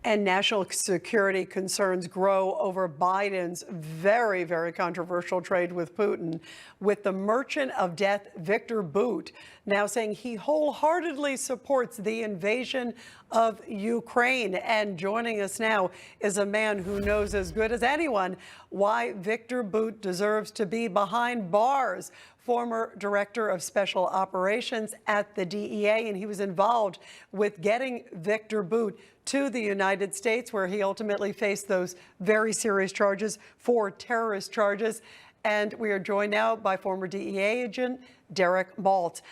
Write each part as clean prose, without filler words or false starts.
And national security concerns grow over Biden's very, very controversial trade with Putin, with the merchant of death, Victor BOUT, now saying he wholeheartedly supports the invasion of Ukraine. And joining us now is a man who knows as good as anyone why Victor BOUT deserves to be behind bars. Former director of special operations at the DEA, and he was involved with getting Victor BOUT to the United States, where he ultimately faced those very serious charges, 4 terrorist charges. And we are joined now by former DEA agent Derek Maltz.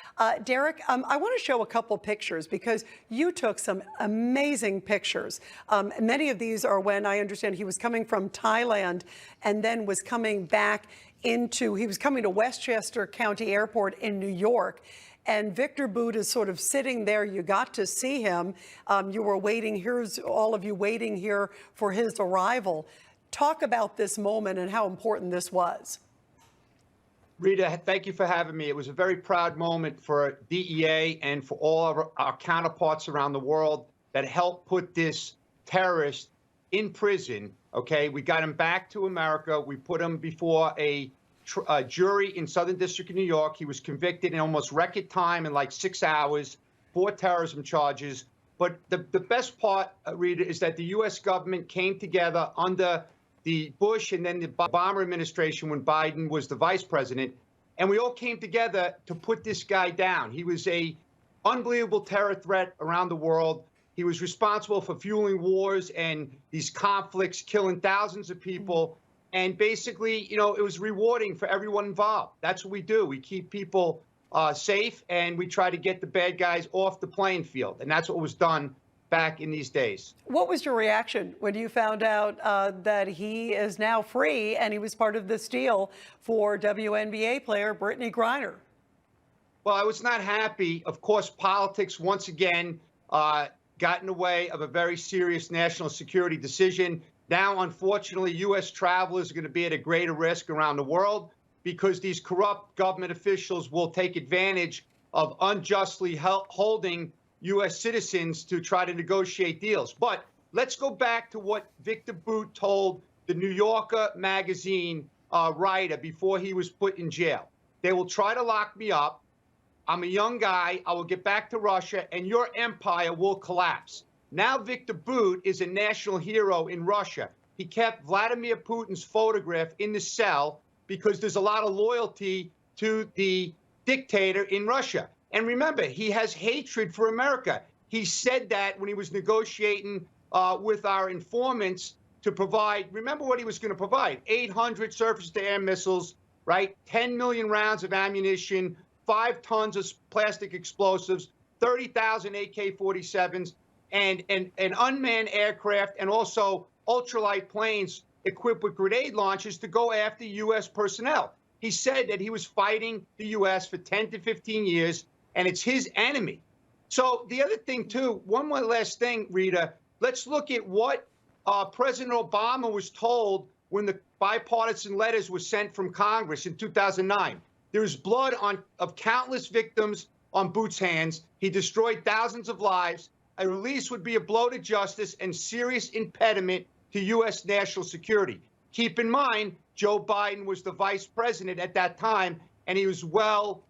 Derek, I want to show a couple pictures because you took some amazing pictures. Many of these are when I understand he was coming from Thailand and then was coming back he was coming to Westchester County Airport in New York. And Victor BOUT is sort of sitting there. You got to see him. You were waiting. Here's all of you waiting here for his arrival. Talk about this moment and how important this was. Rita, thank you for having me. It was a very proud moment for DEA and for all of our counterparts around the world that helped put this terrorist in prison. Okay, we got him back to America. We put him before a jury in Southern District of New York. He was convicted in almost record time in like 6 hours, 4 terrorism charges. But the best part, Rita, is that the U.S. government came together under the Bush and then the Obama administration when Biden was the vice president. And we all came together to put this guy down. He was an unbelievable terror threat around the world. He was responsible for fueling wars and these conflicts, killing thousands of people. And basically, you know, it was rewarding for everyone involved. That's what we do. We keep people safe, and we try to get the bad guys off the playing field. And that's what was done back in these days. What was your reaction when you found out that he is now free and he was part of this deal for WNBA player Britney Griner? Well, I was not happy. Of course, politics once again got in the way of a very serious national security decision. Now, unfortunately, U.S. travelers are going to be at a greater risk around the world because these corrupt government officials will take advantage of unjustly holding U.S. citizens to try to negotiate deals. But let's go back to what Victor BOUT told the New Yorker magazine writer before he was put in jail. They will try to lock me up. I'm a young guy. I will get back to Russia, and your empire will collapse. Now Victor BOUT is a national hero in Russia. He kept Vladimir Putin's photograph in the cell because there's a lot of loyalty to the dictator in Russia. And remember, he has hatred for America. He said that when he was negotiating with our informants to provide, remember what he was going to provide, 800 surface-to-air missiles, right? 10 million rounds of ammunition, 5 tons of plastic explosives, 30,000 AK-47s, and an unmanned aircraft, and also ultralight planes equipped with grenade launchers to go after U.S. personnel. He said that he was fighting the U.S. for 10 to 15 years, and it's his enemy. So the other thing, too, one more last thing, Rita, let's look at what President Obama was told when the bipartisan letters were sent from Congress in 2009. There's blood of countless victims on BOUT's hands. He destroyed thousands of lives. A release would be a blow to justice and serious impediment to U.S. national security. Keep in mind, Joe Biden was the vice president at that time, and he was well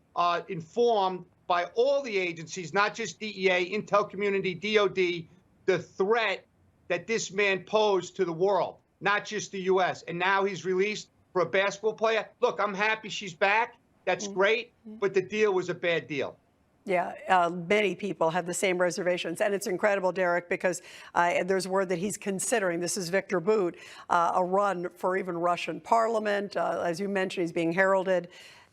informed by all the agencies, not just DEA, Intel Community, DOD, the threat that this man posed to the world, not just the U.S. And now he's released for a basketball player. Look, I'm happy she's back. That's great, but the deal was a bad deal. Yeah, many people have the same reservations. And it's incredible, Derek, because there's word that he's considering, this is Victor BOUT, a run for even Russian parliament. As you mentioned, he's being heralded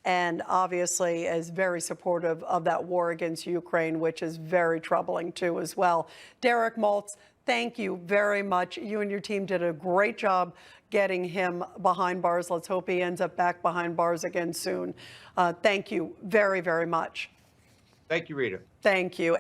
and obviously is very supportive of that war against Ukraine, which is very troubling, too, as well. Derek Maltz, thank you very much. You and your team did a great job getting him behind bars. Let's hope he ends up back behind bars again soon. Thank you very, very much. Thank you, Rita. Thank you.